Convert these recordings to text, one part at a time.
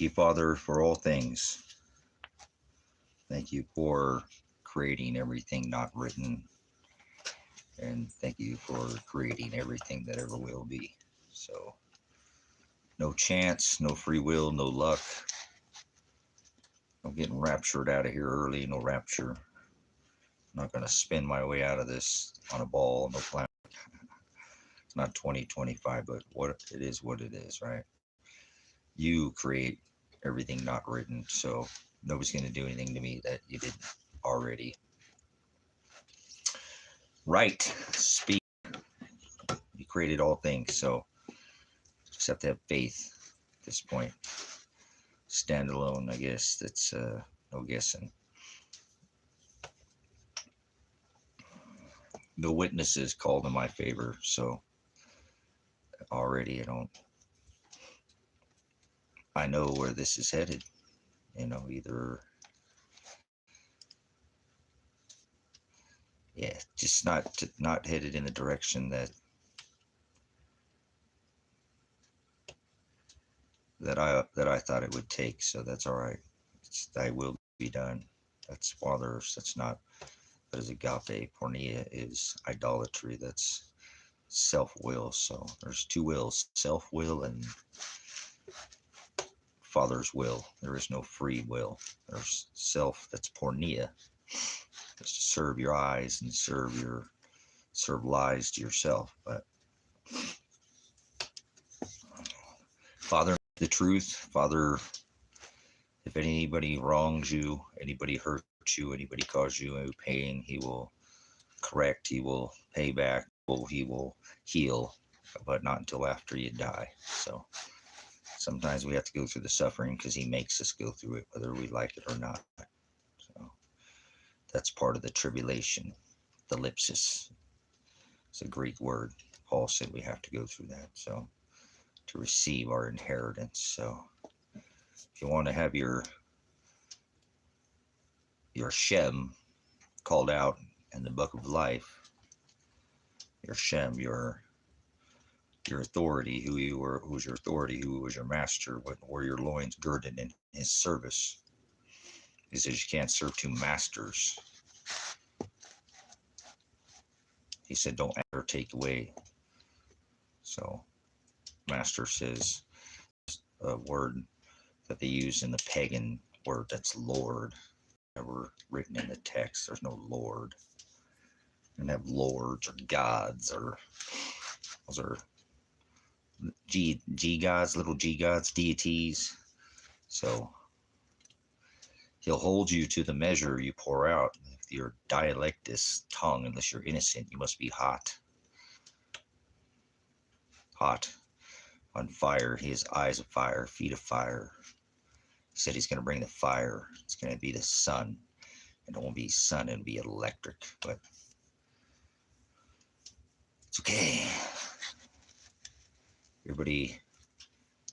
you, Father, for all things. Thank you for creating everything not written. And thank you for creating everything that ever will be. So, no chance, no free will, no luck. I'm getting raptured out of here early, no rapture. I'm not going to spin my way out of this on a ball, no plan. It's not 2025, but what it is, right? You create everything not written, so nobody's going to do anything to me that you didn't already. Right, speak. You created all things, so just have to have faith at this point. Stand alone, I guess. That's no guessing. No witnesses called in my favor, so already I know where this is headed. Either just not headed in the direction that I thought it would take. So that's all right. Thy will be done. That's Father. That is agape. Pornea is idolatry. That's self-will. So there's two wills: self-will and Father's will. There is no free will. There's self. That's pornea. It's to serve your eyes and serve lies to yourself. But Father, the truth, Father, if anybody wrongs you, anybody hurts you, anybody causes you any pain, He will correct, He will pay back, He will heal, but not until after you die. So sometimes we have to go through the suffering because He makes us go through it, whether we like it or not. So that's part of the tribulation. The Thalipsis. It's a Greek word. Paul said we have to go through that. So to receive our inheritance. So if you want to have your Shem called out in the book of life, your Shem, your authority, who's your authority, who was your master, were your loins girded in His service. He says you can't serve two masters. He said don't ever take away. So master says a word that they use in the pagan word, that's Lord. Never written in the text. There's no Lord. You don't have lords or gods, or those are G gods, little G gods, deities. So He'll hold you to the measure you pour out. If your dialectus tongue, unless you're innocent, you must be hot on fire. He has eyes of fire, feet of fire. He said He's going to bring the fire. It's going to be the sun. And it won't be sun, it'll be electric. But it's okay. Everybody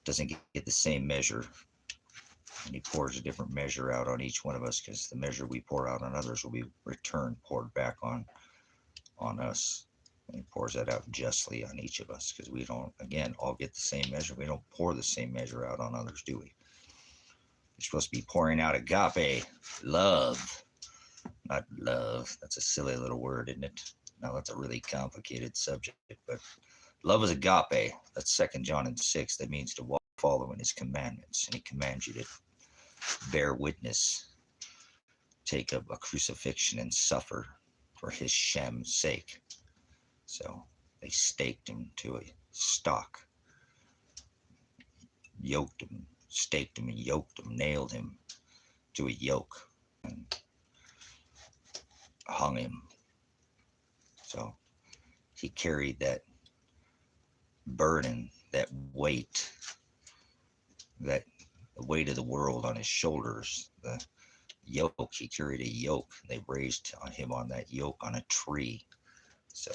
doesn't get the same measure. And He pours a different measure out on each one of us, because the measure we pour out on others will be returned, poured back on us. And He pours that out justly on each of us, because we don't, again, all get the same measure. We don't pour the same measure out on others, do we? You're supposed to be pouring out agape, love. Not love. That's a silly little word, isn't it? Now that's a really complicated subject, but love is agape. That's 2 John 6. That means to follow in His commandments. And He commands you to bear witness, take up a crucifixion and suffer for His Shem's sake. So they staked Him to a stock, yoked Him, staked Him and yoked Him, nailed Him to a yoke, and hung Him. So He carried that burden, that weight, the weight of the world on His shoulders. The yoke, He carried a yoke. They raised Him on that yoke on a tree. So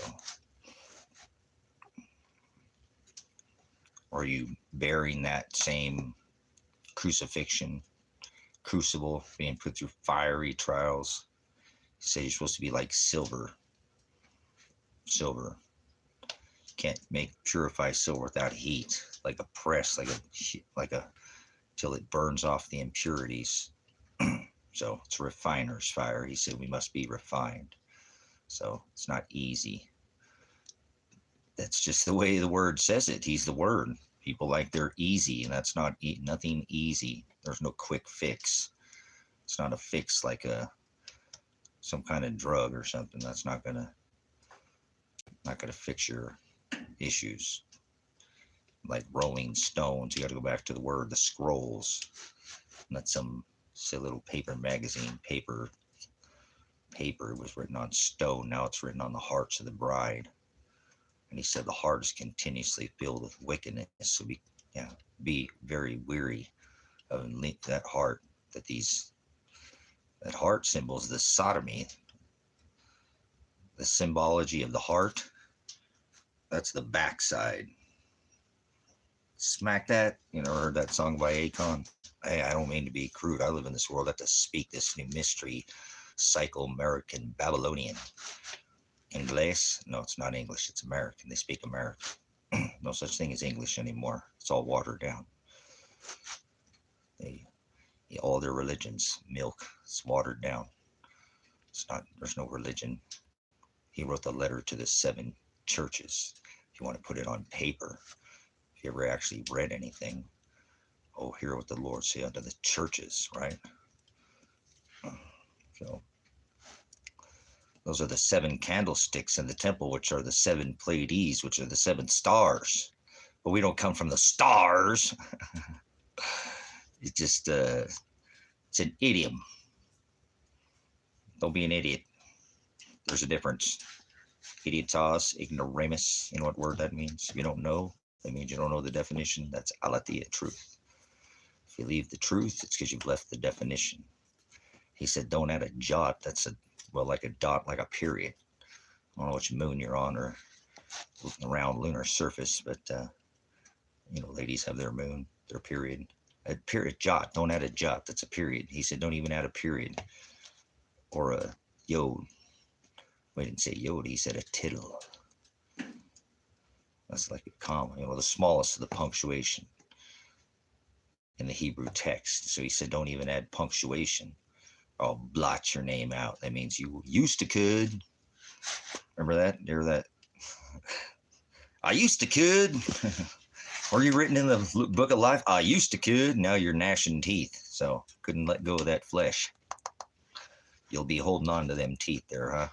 are you bearing that same crucifixion, crucible, being put through fiery trials? He said you're supposed to be like silver. Can't purify silver without heat, like a press, like a till it burns off the impurities. So it's refiner's fire. He said we must be refined. So it's not easy. That's just the way the word says it. He's the word. People like they're easy, and that's not nothing easy. There's no quick fix. It's not a fix like some kind of drug or something. That's not gonna fix your issues. Like Rolling Stones, you got to go back to the word, the scrolls, not some silly little paper magazine. Paper was written on stone. Now it's written on the hearts of the bride. And he said the heart is continuously filled with wickedness. So be very weary of that heart. That heart symbols the sodomy, the symbology of the heart. That's the backside. Smack that. Heard that song by Akon? Hey, I don't mean to be crude. I live in this world. I have to speak this new mystery, Psycho-American Babylonian. English? No, it's not English. It's American. They speak American. No such thing as English anymore. It's all watered down. All their religions, milk, it's watered down. There's no religion. He wrote the letter to the 7 churches. If you want to put it on paper, if you ever actually read anything, hear what the Lord say unto the churches, right? So those are the 7 candlesticks in the temple, which are the 7 Pleiades, which are the 7 stars. But we don't come from the stars. It's just it's an idiom. Don't be an idiot. There's a difference. Idiotas, ignoramus. You know what word that means? If you don't know, that means you don't know the definition. That's aletheia, truth. If you leave the truth, it's because you've left the definition. He said, don't add a jot. That's like a dot, like a period. I don't know which moon you're on or around lunar surface, but ladies have their moon, their period. A period, jot. Don't add a jot. That's a period. He said, don't even add a period or a yod. We didn't say yod. He said a tittle. That's like a comma. The smallest of the punctuation in the Hebrew text. So he said, don't even add punctuation. I'll blot your name out. That means you used to could. Remember that? Hear that? I used to could. Were you written in the book of life? I used to could. Now you're gnashing teeth. So couldn't let go of that flesh. You'll be holding on to them teeth there, huh?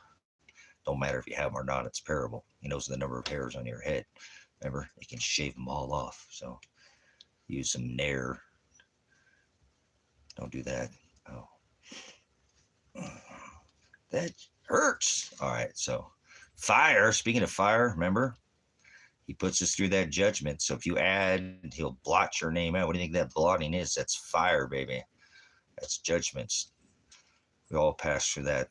Don't matter if you have them or not. It's parable. He knows the number of hairs on your head. Remember, he can shave them all off. So use some nair. Don't do that. Oh. That hurts. All right, so fire. Speaking of fire, remember, he puts us through that judgment. So if you add, he'll blot your name out. What do you think that blotting is? That's fire, baby. That's judgments. We all pass through that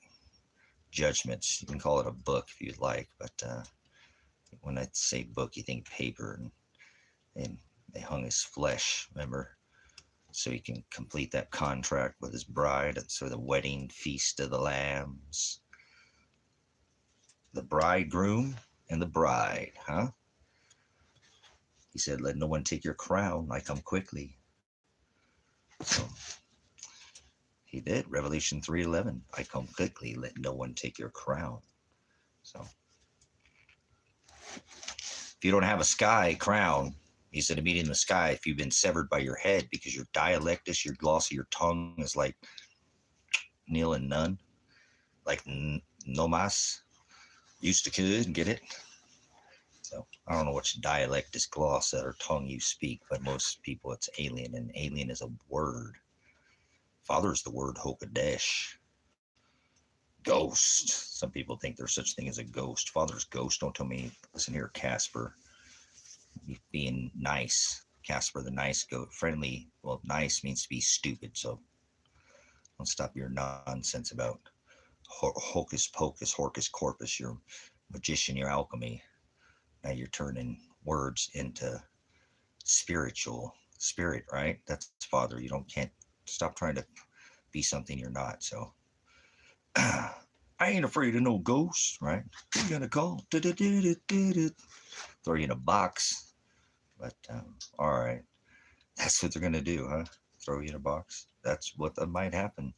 judgments. You can call it a book if you'd like, but when I say book, you think paper, and they hung his flesh, remember? So he can complete that contract with his bride. And so the wedding feast of the lambs. The bridegroom and the bride, huh? He said, let no one take your crown. I come quickly. So he did. Revelation 3:11. I come quickly. Let no one take your crown. So if you don't have a sky crown, he said, to meet in the sky if you've been severed by your head because your dialectus, your gloss of your tongue is like nil and none, like no mas, used to could, get it? So I don't know which dialectus, gloss or tongue you speak, but most people it's alien, and alien is a word. Father is the word Hokadesh. Ghost. Some people think there's such thing as a ghost. Father's ghost. Don't tell me. Listen here, Casper. Being nice. Casper the nice goat. Friendly. Well, nice means to be stupid. So don't stop your nonsense about hocus pocus, horcus corpus, your magician, your alchemy. Now you're turning words into spiritual spirit, right? That's Father. Can't stop trying to be something you're not. So I ain't afraid of no ghosts, right? Who you gonna call? Throw you in a box. But all right, that's what they're gonna do, huh? throw you in a box. That's what that might happen.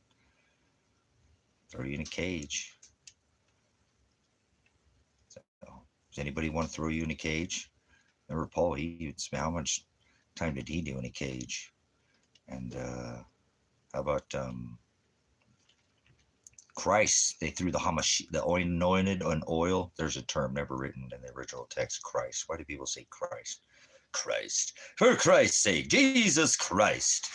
Throw you in a cage. So, does anybody want to throw you in a cage? Remember Paul, how much time did he do in a cage? And how about Christ? They threw the anointed on oil. There's a term never written in the original text, Christ. Why do people say Christ? Christ. For Christ's sake, Jesus Christ.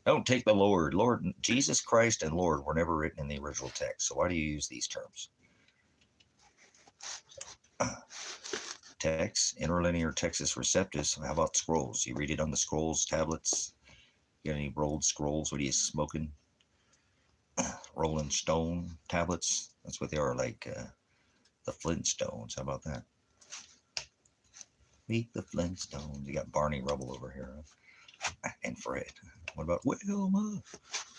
Don't take the Lord. Lord, Jesus Christ and Lord were never written in the original text. So why do you use these terms? Text, interlinear Textus Receptus. How about scrolls? You read it on the scrolls, tablets. You got any rolled scrolls? What are you smoking? Rolling Stone tablets. That's what they are, like the Flintstones. How about that? Meet the Flintstones. You got Barney Rubble over here. And Fred. What about Wilma?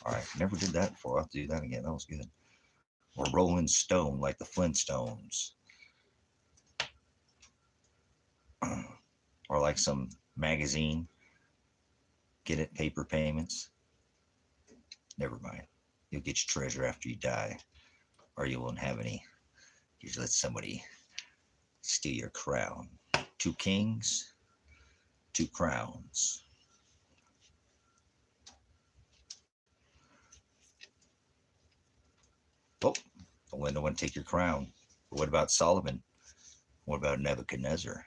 All right, never did that before. I'll have to do that again. That was good. Or Rolling Stone, like the Flintstones. Or like some magazine. Get it, paper payments. Never mind. You'll get your treasure after you die. Or you won't have any. You just let somebody steal your crown. 2 kings, 2 crowns. Oh, don't let no one take your crown. But what about Solomon? What about Nebuchadnezzar?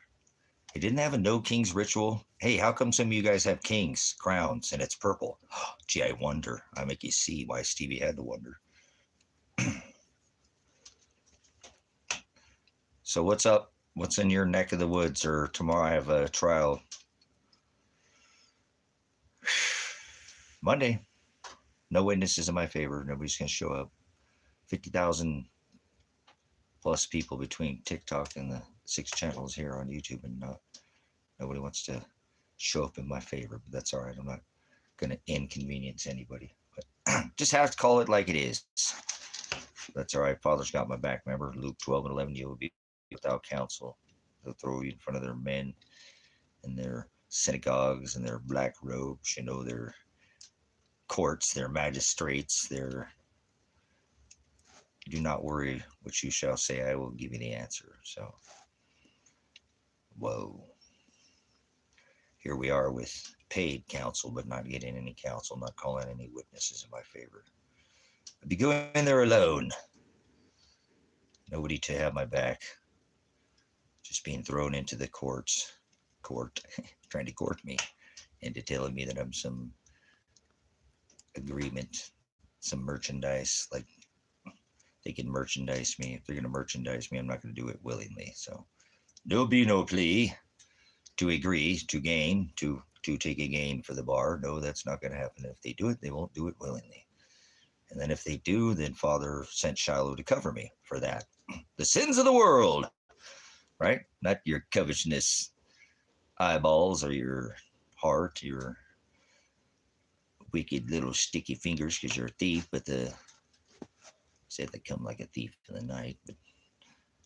He didn't have a no kings ritual. Hey, how come some of you guys have kings crowns and it's purple? Gee, I wonder. I make you see why Stevie had to wonder. So what's up? What's in your neck of the woods? Or tomorrow I have a trial. Monday. No witnesses in my favor. Nobody's going to show up. 50,000 plus people between TikTok and the 6 channels here on YouTube, and nobody wants to show up in my favor, but that's all right. I'm not going to inconvenience anybody, but just have to call it like it is. That's all right. Father's got my back. Remember Luke 12:11, you will be without counsel. They'll throw you in front of their men in their synagogues and their black robes, their courts, their magistrates, their do not worry what you shall say, I will give you the answer. So, whoa. Here we are with paid counsel, but not getting any counsel, not calling any witnesses in my favor. I'd be going in there alone. Nobody to have my back. Just being thrown into the court, trying to court me into telling me that I'm some agreement, some merchandise, like they can merchandise me. If they're going to merchandise me, I'm not going to do it willingly. So there'll be no plea to agree, to gain, to take a gain for the bar. No, that's not going to happen. If they do it, they won't do it willingly. And then if they do, then Father sent Shiloh to cover me for that. The sins of the world, right? Not your covetousness eyeballs or your heart, your wicked little sticky fingers because you're a thief, but said they come like a thief in the night. But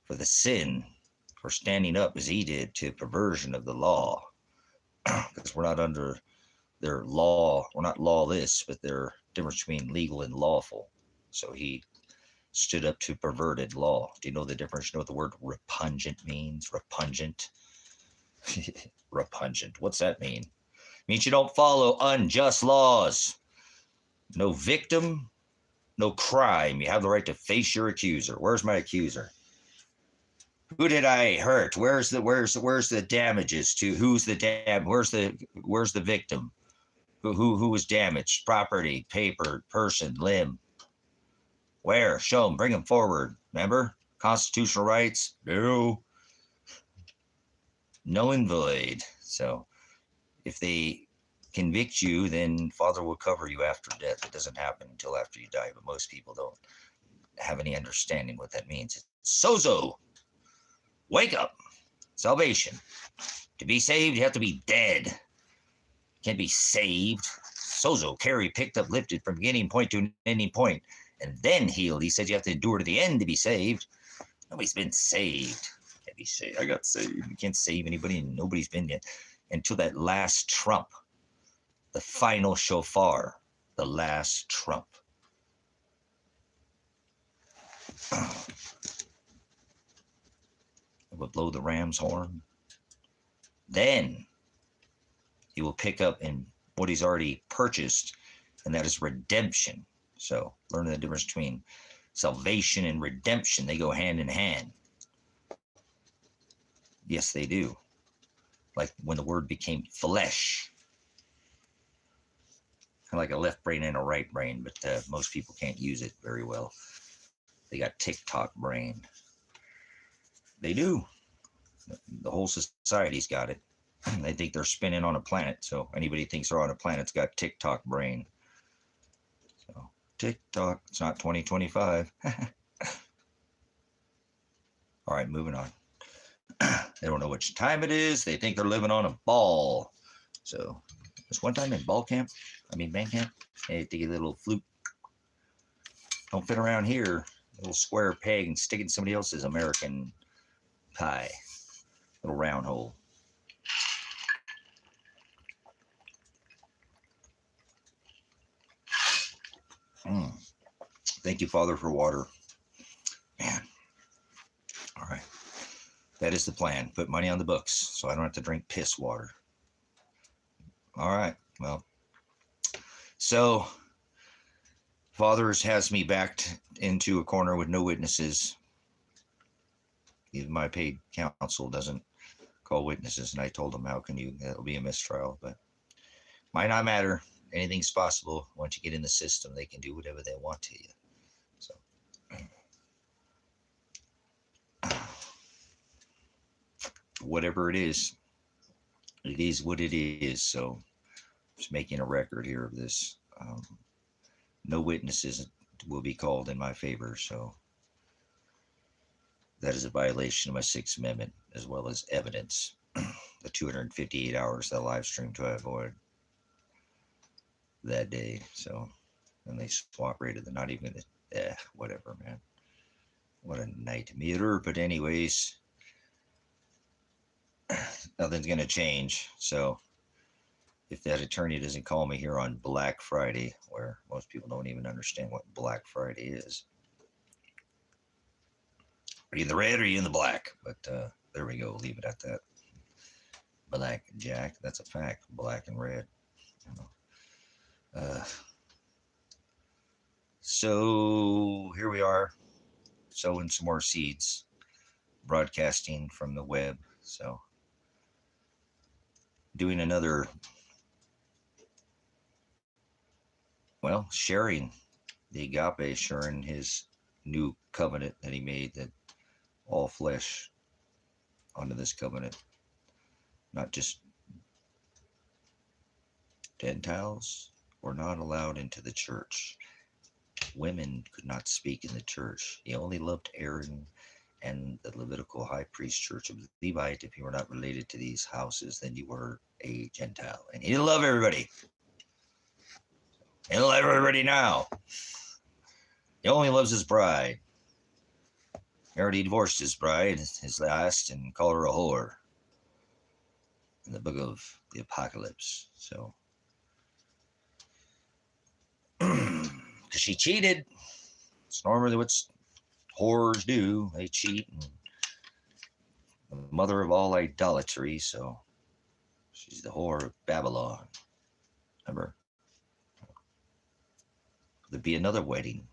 for the sin, for standing up as he did to perversion of the law, because we're not under their law, we're not lawless, but there's difference between legal and lawful. So he stood up to perverted law. Do you know the difference? You know what the word repugnant means? Repugnant. Repugnant. What's that mean? It means you don't follow unjust laws. No victim, no crime. You have the right to face your accuser. Where's my accuser? Who did I hurt? Where's the damages to? Who's the where's the victim? Who was damaged? Property, paper, person, limb. Where? Show them. Bring them forward. Remember? Constitutional rights? No. Null and void. So if they convict you, then Father will cover you after death. It doesn't happen until after you die, but most people don't have any understanding what that means. It's sozo. Wake up. Salvation. To be saved, you have to be dead. You can't be saved. Sozo, carry, picked up, lifted from beginning point to an ending point, and then healed. He said you have to endure to the end to be saved. Nobody's been saved. Can't be saved. I got saved. You can't save anybody, and nobody's been yet until that last trump. the final shofar, the last trump. It will blow the ram's horn. Then he will pick up in what he's already purchased, and that is redemption. So learning the difference between salvation and redemption, they go hand in hand. Yes, they do. Like when the word became flesh. Kind of like a left brain and a right brain, but most people can't use it very well. They got TikTok brain. They do. The whole society's got it. They think they're spinning on a planet, so anybody thinks they're on a planet's got TikTok brain. So TikTok, it's not 2025. All right, moving on. They don't know which time it is. They think they're living on a ball. So this one time in band camp, hey, take a little flute. Don't fit around here. A little square peg and stick it in somebody else's American pie. Little round hole. Thank you, Father, for water. Man. All right. That is the plan. Put money on the books so I don't have to drink piss water. All right. Well, so Father has me backed into a corner with no witnesses. Even my paid counsel doesn't call witnesses, and I told him, how can you? That'll be a mistrial, but might not matter. Anything's possible. Once you get in the system, they can do whatever they want to you. So, whatever it is what it is. So, just making a record here of this. No witnesses will be called in my favor. So, that is a violation of my Sixth Amendment, as well as evidence. The 258 hours that live stream to avoid that day. So, and they swap rated. They're not even gonna, whatever, man. What a nightmare. But anyways, nothing's gonna change. So, if that attorney doesn't call me here on Black Friday, where most people don't even understand what Black Friday is, are you in the red or are you in the black? But there we go. Leave it at that. Black Jack. That's a fact. Black and red. You know. So here we are, sowing some more seeds, broadcasting from the web. So doing another, well, sharing the Agape, sharing his new covenant that he made, that all flesh under this covenant, not just Gentiles were not allowed into the church. Women could not speak in the church. He only loved Aaron and the Levitical high priest church of Levite. If you were not related to these houses, then you were a Gentile. And he didn't love everybody. He didn't love everybody now. He only loves his bride. He already divorced his bride, his last, and called her a whore in the book of the Apocalypse. So, because she cheated. It's normally what whores do. They cheat. And the mother of all idolatry. So, she's the whore of Babylon. Remember? There'd be another wedding.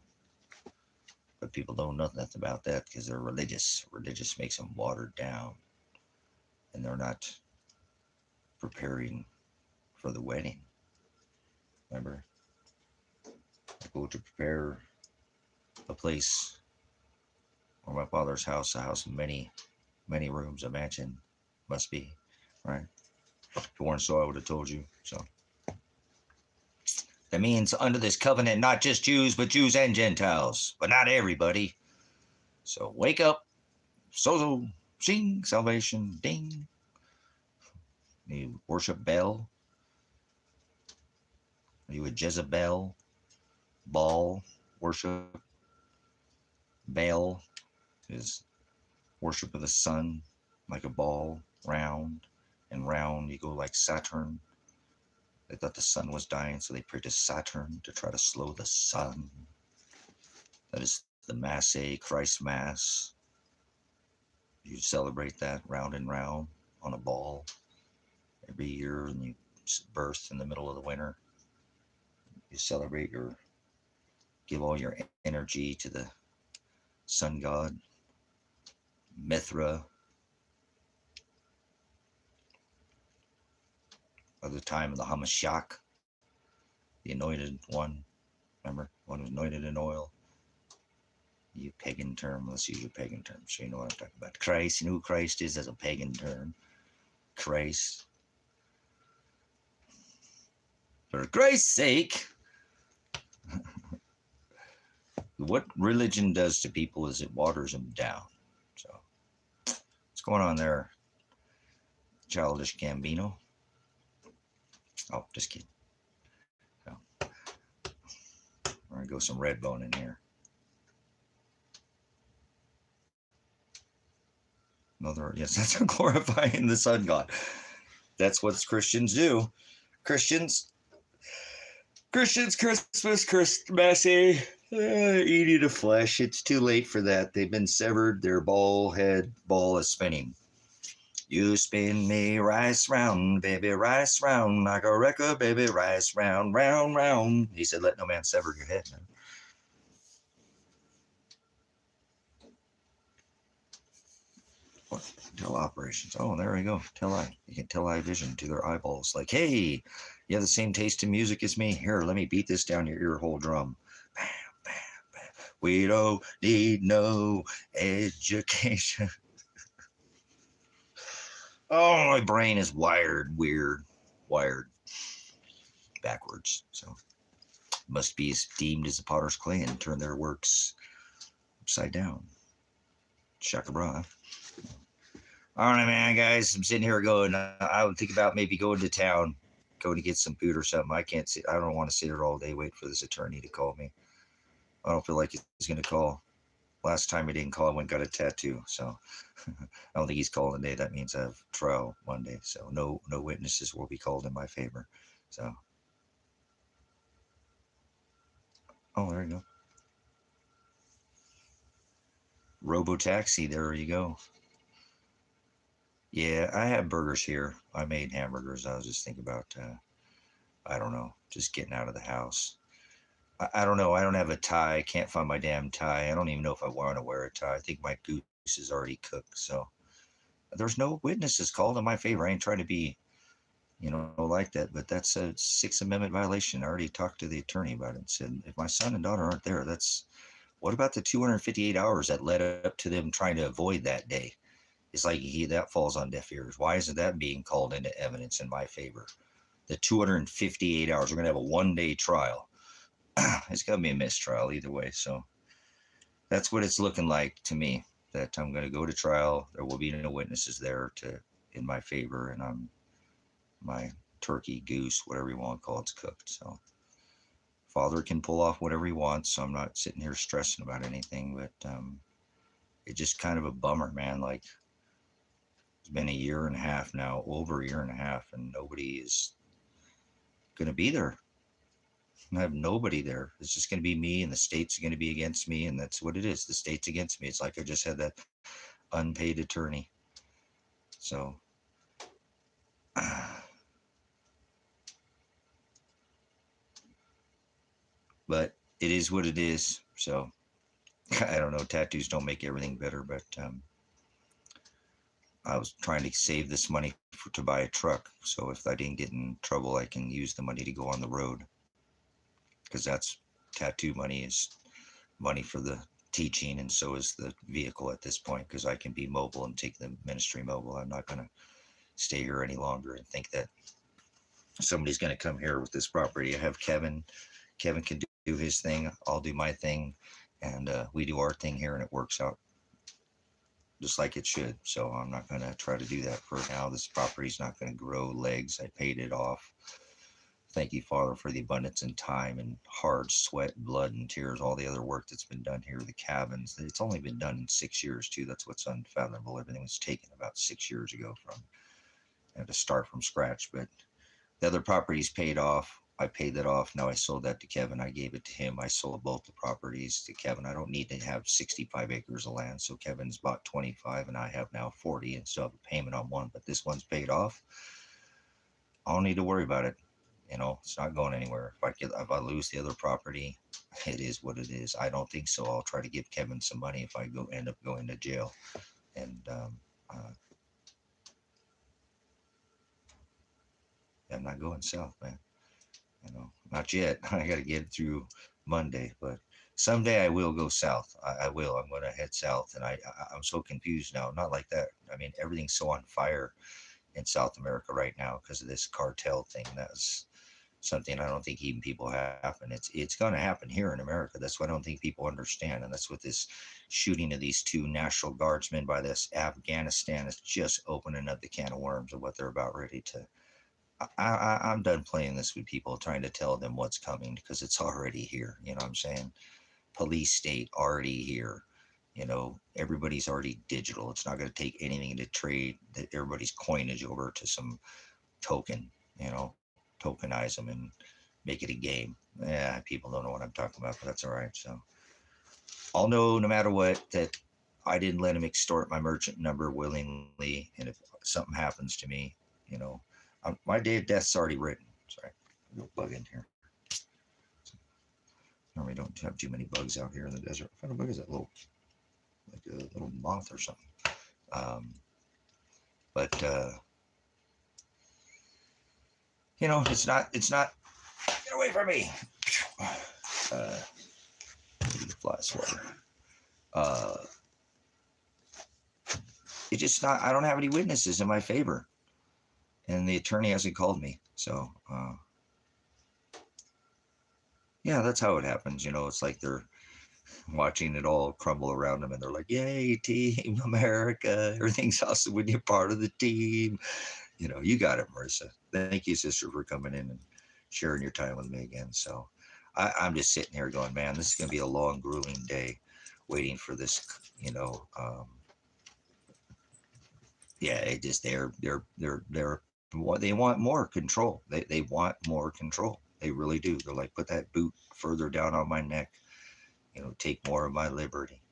But people don't know nothing about that because they're religious. Religious makes them watered down. And they're not preparing for the wedding. Remember? I go to prepare a place for my Father's house, a house of many, many rooms, a mansion must be, right? If it weren't so, I would have told you. So that means under this covenant, not just Jews, but Jews and Gentiles, but not everybody. So wake up, sozo, sing, salvation, ding. You worship Baal. Are you a Jezebel? Baal worship. Baal is worship of the sun, like a ball, round and round. You go like Saturn. They thought the sun was dying, so they prayed to Saturn to try to slow the sun. That is the Mass A, Christ Mass. You celebrate that round and round on a ball every year, and you birth in the middle of the winter. You celebrate give all your energy to the sun god, Mithra. By the time of the Hamashiach, the anointed one, remember, one who's anointed in oil. You pagan term, let's use your pagan term so you know what I'm talking about. Christ, you know who Christ is as a pagan term. Christ. For Christ's sake, what religion does to people is it waters them down. So, what's going on there, Childish Gambino? Oh, just kidding. So, we're going to go some Redbone in here. Another, yes, that's glorifying the sun god. That's what Christians do. Christians, Christmas, Christmassy, eating the flesh. It's too late for that. They've been severed. Their ball is spinning. You spin me rice round, baby, rice round, like a record, baby, rice round, round, round. He said, let no man sever your head. Man. What? Teleoperations. Oh, there we go. You can television to their eyeballs. Like, hey, you have the same taste in music as me. Here, let me beat this down your ear hole drum. Bam, bam, bam. We don't need no education. Oh, my brain is wired backwards. So must be esteemed as the potter's clay and turn their works upside down. Shaka bra. All right, man, guys. I'm sitting here going, I would think about maybe going to town, going to get some food or something. I don't want to sit here all day waiting for this attorney to call me. I don't feel like he's going to call. Last time he didn't call, I went and got a tattoo. So I don't think he's calling today. That means I have trial Monday. So no witnesses will be called in my favor. So, oh, there you go. Robo-taxi, there you go. Yeah, I have burgers here. I made hamburgers. I was just thinking about, I don't know, just getting out of the house. I don't know. I don't have a tie. I can't find my damn tie. I don't even know if I want to wear a tie. I think my goose is already cooked. So there's no witnesses called in my favor. I ain't trying to be, like that. But that's a Sixth Amendment violation. I already talked to the attorney about it and said, if my son and daughter aren't there, what about the 258 hours that led up to them trying to avoid that day? It's like that falls on deaf ears. Why isn't that being called into evidence in my favor? The 258 hours. We're going to have a one-day trial. It's going to be a mistrial either way. So that's what it's looking like to me, that I'm going to go to trial. There will be no witnesses there in my favor, and my turkey, goose, whatever you want to call it's cooked. So Father can pull off whatever he wants. So I'm not sitting here stressing about anything, but it's just kind of a bummer, man. Like, it's been a year and a half now, over a year and a half, and nobody is going to be there. I have nobody there. It's just going to be me, and the state's going to be against me, and that's what it is. The state's against me. It's like I just had that unpaid attorney. So, but it is what it is. So, I don't know. Tattoos don't make everything better, but I was trying to save this money to buy a truck. So if I didn't get in trouble, I can use the money to go on the road. Because that's tattoo money is money for the teaching, and so is the vehicle at this point, because I can be mobile and take the ministry mobile. I'm not going to stay here any longer and think that somebody's going to come here with this property. I have Kevin. Kevin can do his thing. I'll do my thing. And we do our thing here, and it works out just like it should. So I'm not going to try to do that for now. This property's not going to grow legs. I paid it off. Thank you, Father, for the abundance in time and hard sweat, blood, and tears, all the other work that's been done here, the cabins. It's only been done in 6 years, too. That's what's unfathomable. Everything was taken about 6 years ago to start from scratch. But The other property's paid off. I paid that off. Now I sold that to Kevin. I gave it to him. I sold both the properties to Kevin. I don't need to have 65 acres of land. So Kevin's bought 25 and I have now 40 and still have a payment on one. But this one's paid off. I don't need to worry about it. It's not going anywhere. If I lose the other property, it is what it is. I don't think so. I'll try to give Kevin some money if I end up going to jail. And I'm not going south, man. Not yet. I got to get through Monday, but someday I will go south. I will. I'm going to head south, and I'm so confused now. Not like that. I mean, everything's so on fire in South America right now because of this cartel thing. That's something I don't think even people happen. It's going to happen here in America. That's what I don't think people understand, and that's what this shooting of these two National Guardsmen by this Afghanistan is just opening up the can of worms of what they're about ready to. I'm done playing this with people, trying to tell them what's coming because it's already here. You know what I'm saying? Police state already here. Everybody's already digital. It's not going to take anything to trade everybody's coinage over to some token, tokenize them and make it a game. Yeah, people don't know what I'm talking about, but that's all right. So I'll know no matter what that I didn't let him extort my merchant number willingly. And if something happens to me, my day of death's already written. Sorry, no bug in here. Normally don't have too many bugs out here in the desert. What kind of bug is that? Like a little moth or something. But it's not. Get away from me. Fly swatter. It's just not. I don't have any witnesses in my favor. And the attorney hasn't called me. So, yeah, that's how it happens. It's like they're watching it all crumble around them and they're like, yay, Team America. Everything's awesome when you're part of the team. You got it, Marissa. Thank you, sister, for coming in and sharing your time with me again. So I'm just sitting here going, man, this is going to be a long, grueling day waiting for this, yeah, it just, they're they want more control. They want more control. They really do. They're like, put that boot further down on my neck. Take more of my liberty.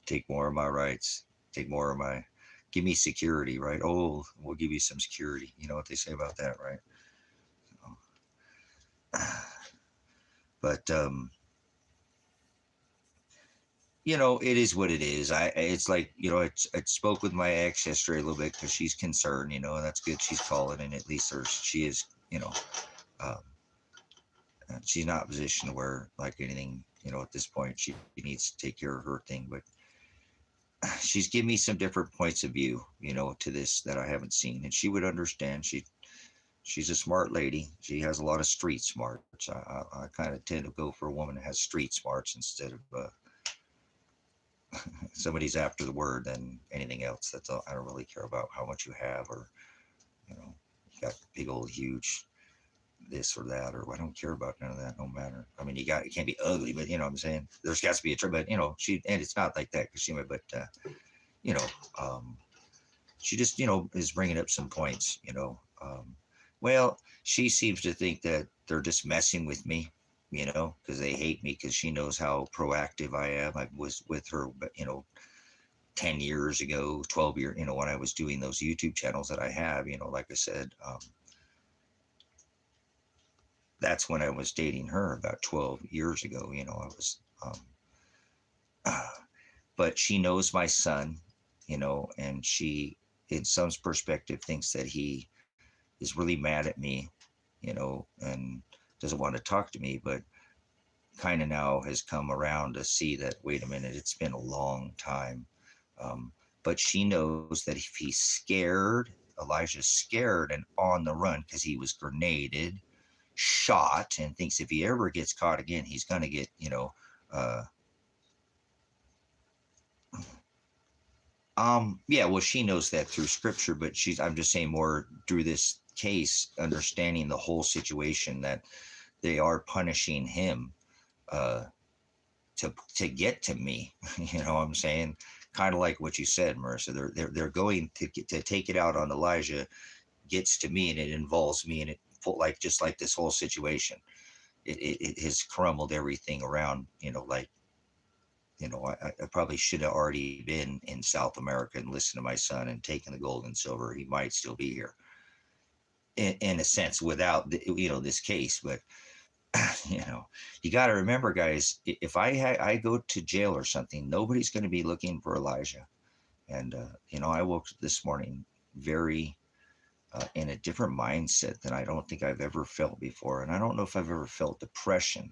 Take more of my rights. Take more of my, give me security, right? Oh, we'll give you some security. You know what they say about that, right? But, it is what it is. It's like, I spoke with my ex yesterday a little bit because she's concerned, and that's good. She's calling, and at least she is, she's not in a position where like anything, at this point she needs to take care of her thing, but she's given me some different points of view, to this that I haven't seen, and she would understand. She's a smart lady. She has a lot of street smarts. I kind of tend to go for a woman that has street smarts instead of somebody's after the word than anything else. That's all. I don't really care about how much you have or, you got big old huge this or that, or I don't care about none of that. No matter. I mean, it can't be ugly, but what I'm saying, there's got to be a trim, but and it's not like that because but she just, is bringing up some points, well, she seems to think that they're just messing with me, because they hate me because she knows how proactive I am. I was with her, 10 years ago, 12 years, when I was doing those YouTube channels that I have, like I said, that's when I was dating her about 12 years ago, I was, but she knows my son, and she, in some perspective, thinks that he is really mad at me, and doesn't want to talk to me, but kind of now has come around to see that, wait a minute, it's been a long time. But she knows that if he's scared, Elijah's scared and on the run because he was grenaded, shot, and thinks if he ever gets caught again, he's going to get, yeah, well, she knows that through scripture, but I'm just saying more through this case, understanding the whole situation, that they are punishing him to get to me. What I'm saying? Kind of like what you said, Marissa. They're going to take it out on Elijah gets to me and it involves me, and it like just like this whole situation, it has crumbled everything around. Like, I probably should have already been in South America and listened to my son and taken the gold and silver. He might still be here in a sense without this case. But you got to remember, guys, if I go to jail or something, nobody's going to be looking for Elijah. And I woke up this morning very in a different mindset than I don't think I've ever felt before. And I don't know if I've ever felt depression,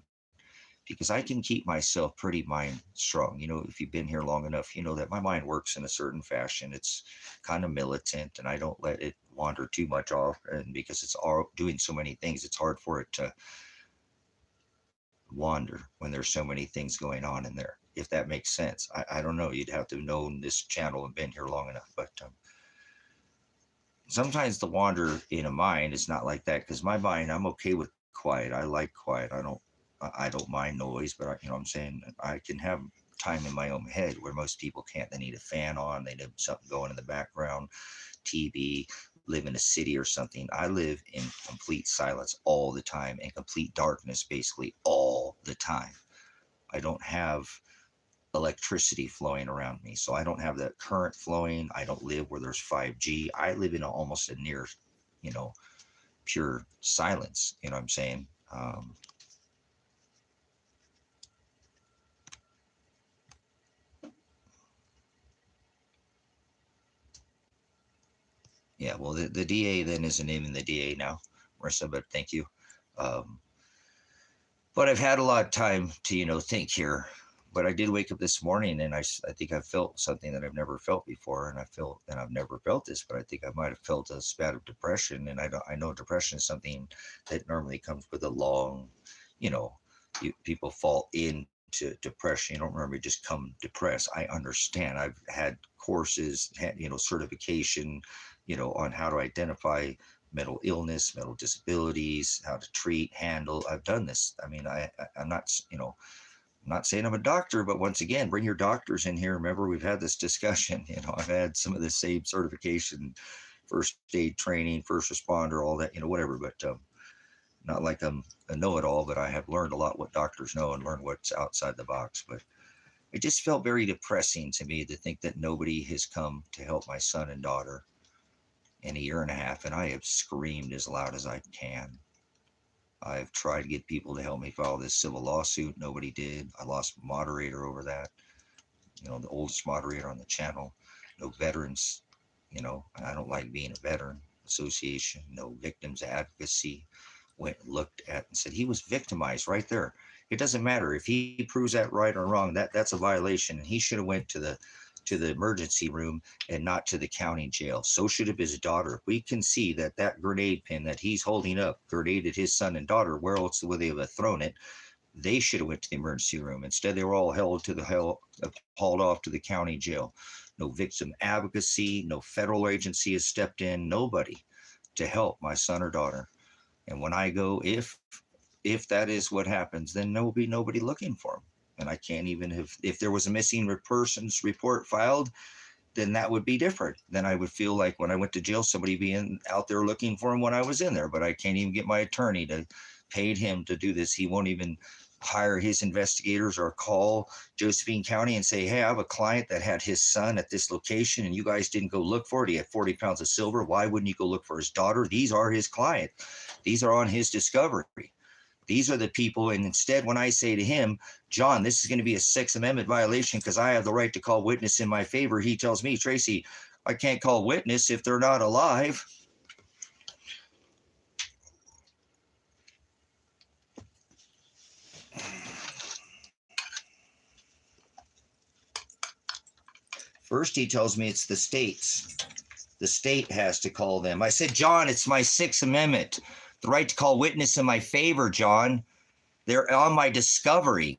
because I can keep myself pretty mind strong. If you've been here long enough, you know that my mind works in a certain fashion. It's kind of militant, and I don't let it wander too much off. And because it's all doing so many things, it's hard for it to wander when there's so many things going on in there, if that makes sense. I don't know. You'd have to know this channel and been here long enough. But sometimes the wander in a mind is not like that, because my mind, I'm okay with quiet. I like quiet. I don't mind noise, but I'm saying I can have time in my own head where most people can't. They need a fan on, they need something going in the background, TV, live in a city or something. I live in complete silence all the time, and complete darkness basically all the time. I don't have electricity flowing around me, so I don't have that current flowing. I don't live where there's 5G. I live in almost a near, pure silence. You know what I'm saying? Yeah, well, the DA then isn't even the DA now, Marissa, but thank you. But I've had a lot of time to, think here. But I did wake up this morning, and I think I felt something that I've never felt before. And I've never felt this, but I think I might have felt a spat of depression. And I know depression is something that normally comes with a long, people fall into depression. You don't normally just come depressed. I understand. I've had courses, certification, on how to identify mental illness, mental disabilities, how to treat, handle. I've done this. I mean, I'm not, I'm not saying I'm a doctor, but once again, bring your doctors in here. Remember, we've had this discussion. I've had some of the same certification, first aid training, first responder, all that, whatever. But not like I'm a know-it-all, but I have learned a lot what doctors know and learned what's outside the box. But it just felt very depressing to me to think that nobody has come to help my son and daughter in a year and a half, and I have screamed as loud as I can. I've tried to get people to help me file this civil lawsuit. Nobody did. I lost a moderator over that, the oldest moderator on the channel. No veterans, I don't like being a veteran association. No victims advocacy. Went and looked at and said he was victimized right there. It doesn't matter if he proves that right or wrong. That's a violation, and he should have went to the emergency room and not to the county jail. So should have his daughter. We can see that grenade pin that he's holding up grenaded his son and daughter. Where else would they have thrown it? They should have went to the emergency room. Instead, they were all hauled off to the county jail. No victim advocacy, no federal agency has stepped in, nobody to help my son or daughter. And when I go, if that is what happens, then there will be nobody looking for him. And I can't even if there was a missing persons report filed, then that would be different. Then I would feel like when I went to jail, somebody being out there looking for him when I was in there. But I can't even get my attorney to pay him to do this. He won't even hire his investigators or call Josephine County and say, hey, I have a client that had his son at this location and you guys didn't go look for it. He had 40 pounds of silver. Why wouldn't you go look for his daughter? These are his client. These are on his discovery. These are the people. And instead, when I say to him, John, this is going to be a Sixth Amendment violation because I have the right to call witness in my favor, he tells me, Tracy, I can't call witness if they're not alive. First, he tells me it's the states. The state has to call them. I said, John, it's my Sixth Amendment. The right to call witness in my favor, John. They're on my discovery.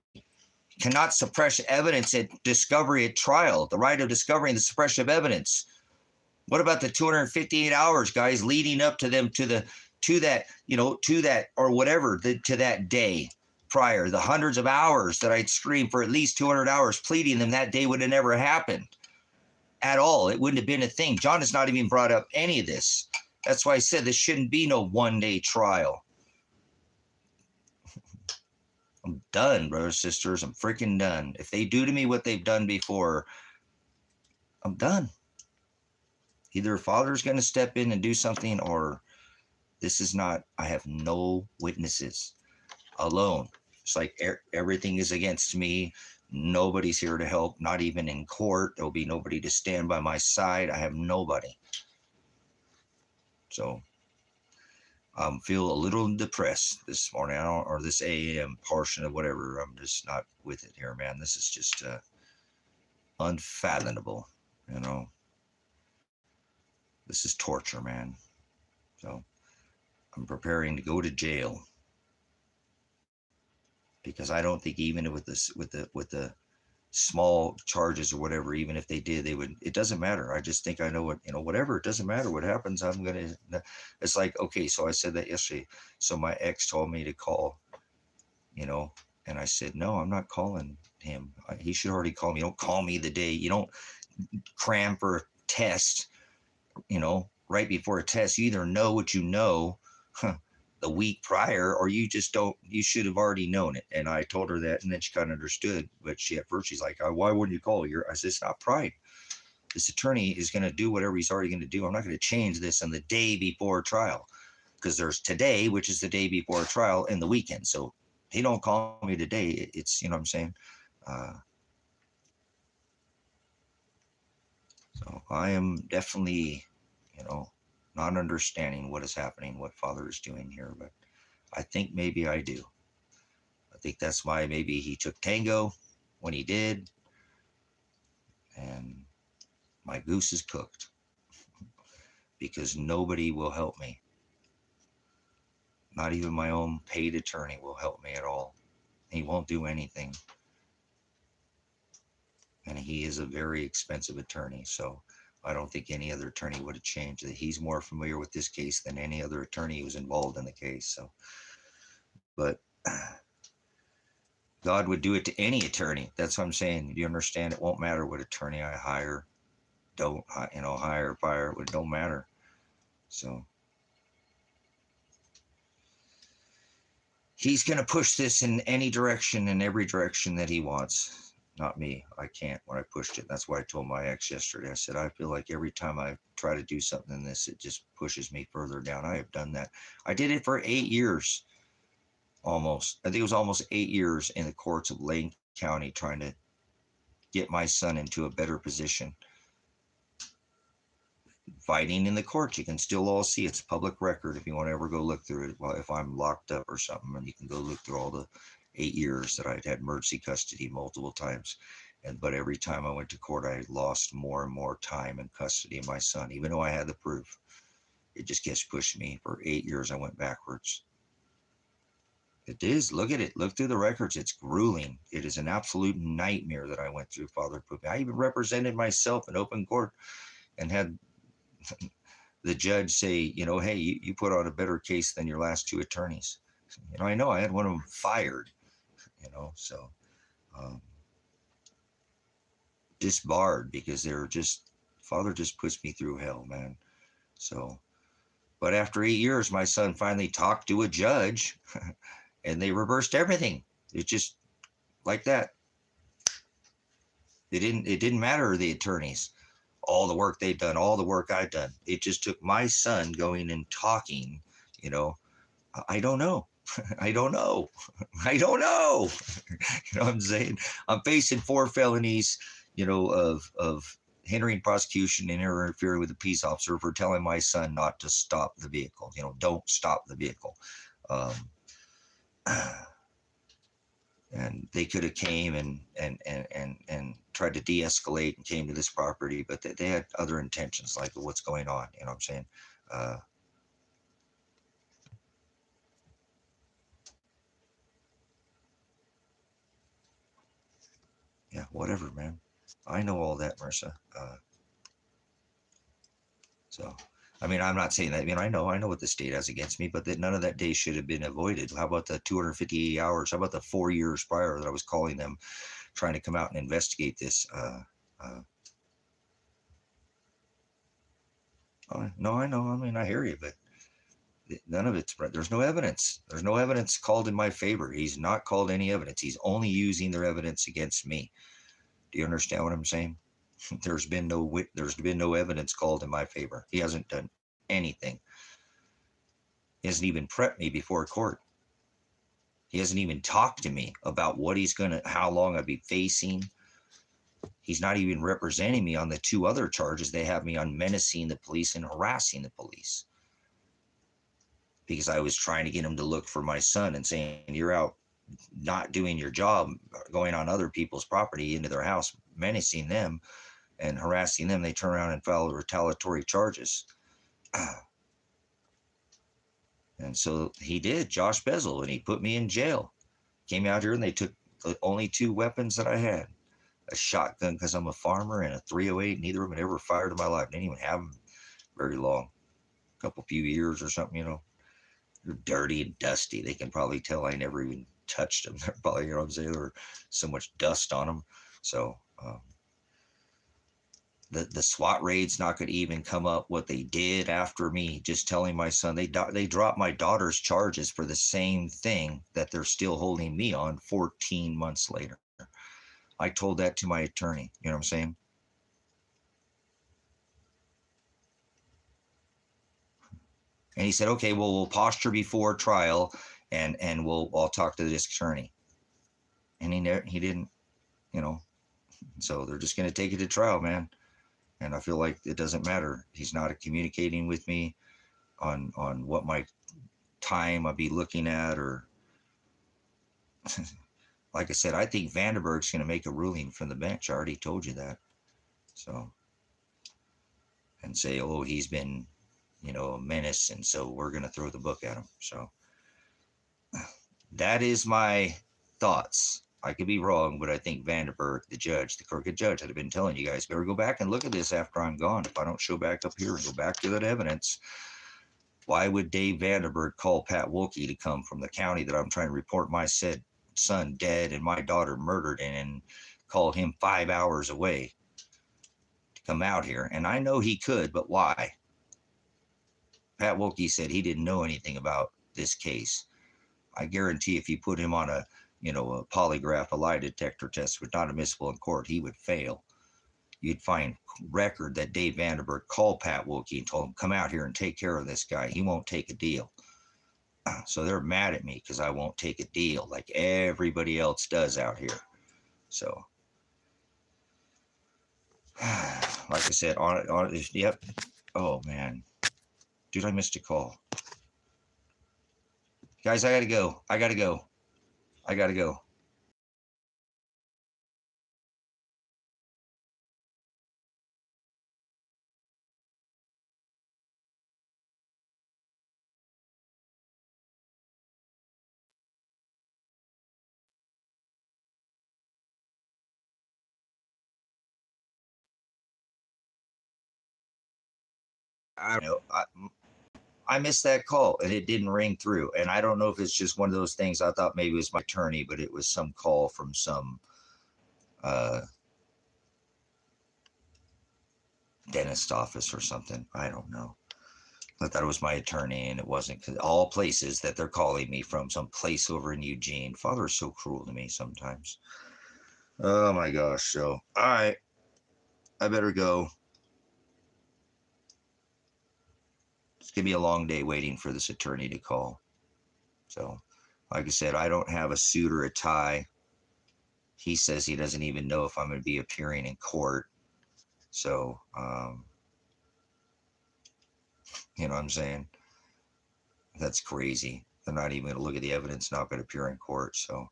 Cannot suppress evidence at discovery at trial. The right of discovery and the suppression of evidence. What about the 258 hours, guys, leading up to them to that or whatever, to that day prior, the hundreds of hours that I'd screamed for at least 200 hours pleading them that day would have never happened at all. It wouldn't have been a thing. John has not even brought up any of this. That's why I said this shouldn't be no one-day trial. I'm done, brothers, sisters. I'm freaking done. If they do to me what they've done before, I'm done. Either a father's going to step in and do something, or this is not. I have no witnesses. Alone. It's like everything is against me. Nobody's here to help, not even in court. There'll be nobody to stand by my side. I have nobody. So I feel a little depressed this morning, or this AM portion of whatever. I'm just not with it here, man. This is just unfathomable, you know. This is torture, man. So I'm preparing to go to jail, because I don't think even with this, with the small charges or whatever, even if they did, they would, it doesn't matter. I just think I know what, whatever, it doesn't matter what happens. I'm going to, it's like, okay, so I said that yesterday. So my ex told me to call, and I said, no, I'm not calling him. He should already call me. Don't call me the day, you don't cram for a test, right before a test. You either know what you know, the week prior, or you just don't. You should have already known it. And I told her that, and then she kind of understood. But at first she's like, why wouldn't you call? I said, it's not pride. This attorney is going to do whatever he's already going to do. I'm not going to change this on the day before trial, because there's today, which is the day before trial, and the weekend. So he don't call me today. It's, what I'm saying. So I am definitely, not understanding what is happening, what Father is doing here, but I think maybe I do. I think that's why maybe he took Tango when he did, and my goose is cooked, because nobody will help me. Not even my own paid attorney will help me at all. He won't do anything. And he is a very expensive attorney, so I don't think any other attorney would have changed it. He's more familiar with this case than any other attorney who's involved in the case. So, but God would do it to any attorney. That's what I'm saying. You understand? It won't matter what attorney I hire, hire, fire. It don't matter. So he's going to push this in any direction, in every direction that he wants. Not me. I can't when I pushed it. That's why I told my ex yesterday. I said, I feel like every time I try to do something in this, it just pushes me further down. I have done that. I did it for 8 years, almost. I think it was almost 8 years in the courts of Lane County, trying to get my son into a better position. Fighting in the courts. You can still all see it's public record if you want to ever go look through it. Well, if I'm locked up or something, and you can go look through all the 8 years that I'd had emergency custody multiple times. But every time I went to court, I lost more and more time in custody of my son, even though I had the proof. It just gets pushed me. For 8 years, I went backwards. It is. Look at it. Look through the records. It's grueling. It is an absolute nightmare that I went through, Father put me. I even represented myself in open court and had the judge say, hey, you put on a better case than your last 2 attorneys. I know I had one of them fired, so disbarred, because Father just puts me through hell, man. So, but after 8 years, my son finally talked to a judge and they reversed everything. It's just like that. It didn't matter, the attorneys, all the work they've done, all the work I've done. It just took my son going and talking, I don't know. I don't know. I don't know. What I'm saying? I'm facing 4 felonies, of hindering prosecution and interfering with a peace officer for telling my son not to stop the vehicle. Don't stop the vehicle. And they could have came and tried to de-escalate and came to this property, but they had other intentions, like what's going on. What I'm saying? Yeah, whatever, man. I know all that, Marissa. So, I'm not saying that. I know what the state has against me, but that none of that day should have been avoided. How about the 258 hours? How about the 4 years prior that I was calling them, trying to come out and investigate this? No, I know. I mean, I hear you, but none of it's, there's no evidence. There's no evidence called in my favor. He's not called any evidence. He's only using their evidence against me. Do you understand what I'm saying? There's been no evidence called in my favor. He hasn't done anything. He hasn't even prepped me before court. He hasn't even talked to me about how long I'd be facing. He's not even representing me on the two other charges. They have me on menacing the police and harassing the police, because I was trying to get him to look for my son and saying, you're out not doing your job, going on other people's property into their house, menacing them and harassing them. They turn around and file retaliatory charges. And so he did, Josh Bezel, and he put me in jail. Came out here and they took the only two weapons that I had. A shotgun, because I'm a farmer, and a 308. Neither of them had ever fired in my life. Didn't even have them very long. A few years or something, you know. They're dirty and dusty. They can probably tell I never even touched them. They're probably, you know what I'm saying? There was so much dust on them. So the SWAT raid's not going to even come up what they did after me just telling my son. They dropped my daughter's charges for the same thing that they're still holding me on 14 months later. I told that to my attorney. You know what I'm saying? And he said, okay, well, we'll posture before trial, and I'll talk to the district attorney. And he didn't, you know. So they're just going to take it to trial, man. And I feel like it doesn't matter. He's not communicating with me on what my time I'll be looking at, or like I said, I think Vandenberg's going to make a ruling from the bench. I already told you that. So, and say, oh, he's been, you know, a menace, and so we're going to throw the book at him. So that is my thoughts. I could be wrong, but I think Vandenberg, the judge, the crooked judge that I've been telling you guys, better go back and look at this after I'm gone. If I don't show back up here and go back to that evidence, why would Dave Vandenberg call Pat Wilkie to come from the county that I'm trying to report my said son dead and my daughter murdered in, and call him 5 hours away to come out here? And I know he could, but why? Pat Wilkie said he didn't know anything about this case. I guarantee if you put him on a polygraph, a lie detector test, was not admissible in court, he would fail. You'd find record that Dave Vandenberg called Pat Wilkie and told him, come out here and take care of this guy. He won't take a deal. So they're mad at me because I won't take a deal like everybody else does out here. So, like I said, yep. Oh, man. Dude, I missed a call. Guys, I gotta go. I don't know. I missed that call and it didn't ring through. And I don't know if it's just one of those things. I thought maybe it was my attorney, but it was some call from some dentist office or something. I don't know. I thought it was my attorney, and it wasn't, because all places that they're calling me from, some place over in Eugene. Father is so cruel to me sometimes. Oh my gosh. So, all right. I better go. It's going to be a long day waiting for this attorney to call. So, like I said, I don't have a suit or a tie. He says he doesn't even know if I'm going to be appearing in court. So, you know what I'm saying? That's crazy. They're not even going to look at the evidence, not going to appear in court. So,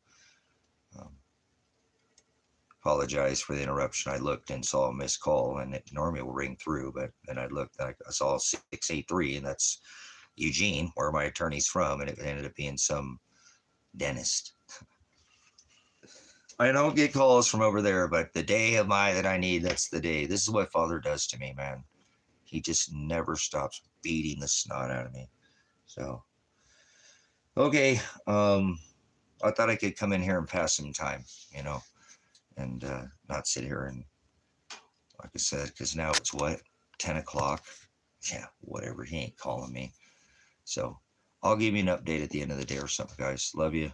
apologize for the interruption. I looked and saw a missed call, and it normally will ring through, but then I looked, I saw 683, and that's Eugene, where my attorney's from, and it ended up being some dentist. I don't get calls from over there, but the day of that I need, that's the day. This is what Father does to me, man. He just never stops beating the snot out of me. So, okay. I thought I could come in here and pass some time, and not sit here and, like I said, because now it's what, 10 o'clock. yeah, whatever. He ain't calling me. So I'll give you an update at the end of the day or something, guys. Love you.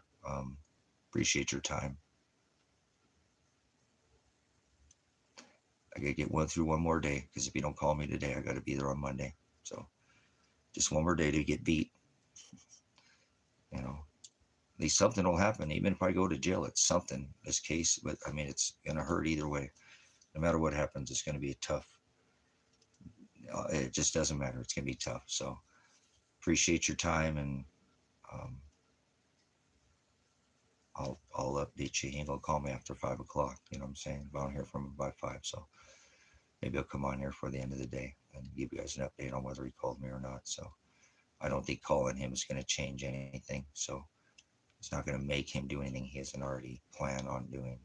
Appreciate your time. I gotta get one more day, because if you don't call me today, I gotta be there on Monday. So just one more day to get beat. You know, at least something will happen. Even if I go to jail, it's something. This case, but I mean, it's gonna hurt either way. No matter what happens, it's gonna be a tough. It just doesn't matter. It's gonna be tough. So appreciate your time, and um, I'll update you. He ain't gonna call me after 5 o'clock. You know what I'm saying? If I don't hear from him by 5, so maybe I'll come on here for the end of the day and give you guys an update on whether he called me or not. So I don't think calling him is gonna change anything. So it's not gonna make him do anything he hasn't already planned on doing.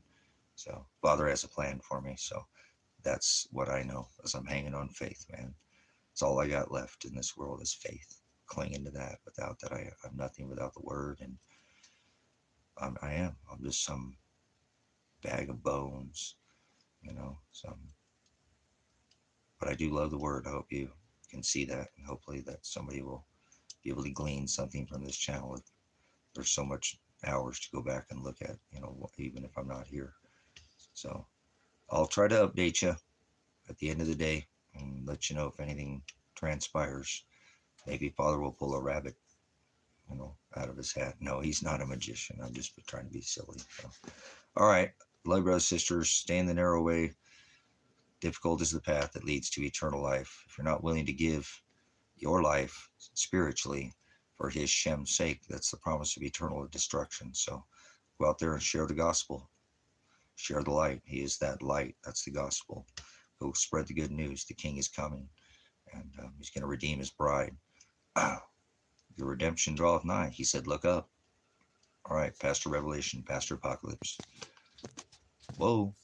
So Father has a plan for me. So that's what I know, as I'm hanging on faith, man. It's all I got left in this world is faith. Clinging to that. Without that, I'm nothing without the Word, and I'm just some bag of bones, you know. But I do love the Word. I hope you can see that, and hopefully that somebody will be able to glean something from this channel. There's so much hours to go back and look at, you know, even if I'm not here. So I'll try to update you at the end of the day and let you know if anything transpires. Maybe Father will pull a rabbit, you know, out of his hat. No, he's not a magician. I'm just trying to be silly. So. All right. Love, brothers, sisters. Stay in the narrow way. Difficult is the path that leads to eternal life. If you're not willing to give your life spiritually for his Shem's sake, that's the promise of eternal destruction. So go out there and share the gospel. Share the light. He is that light. That's the gospel. Go spread the good news. The King is coming, and he's going to redeem his bride. Your redemption draweth nigh. He said, look up. All right, Pastor Revelation, Pastor Apocalypse. Whoa.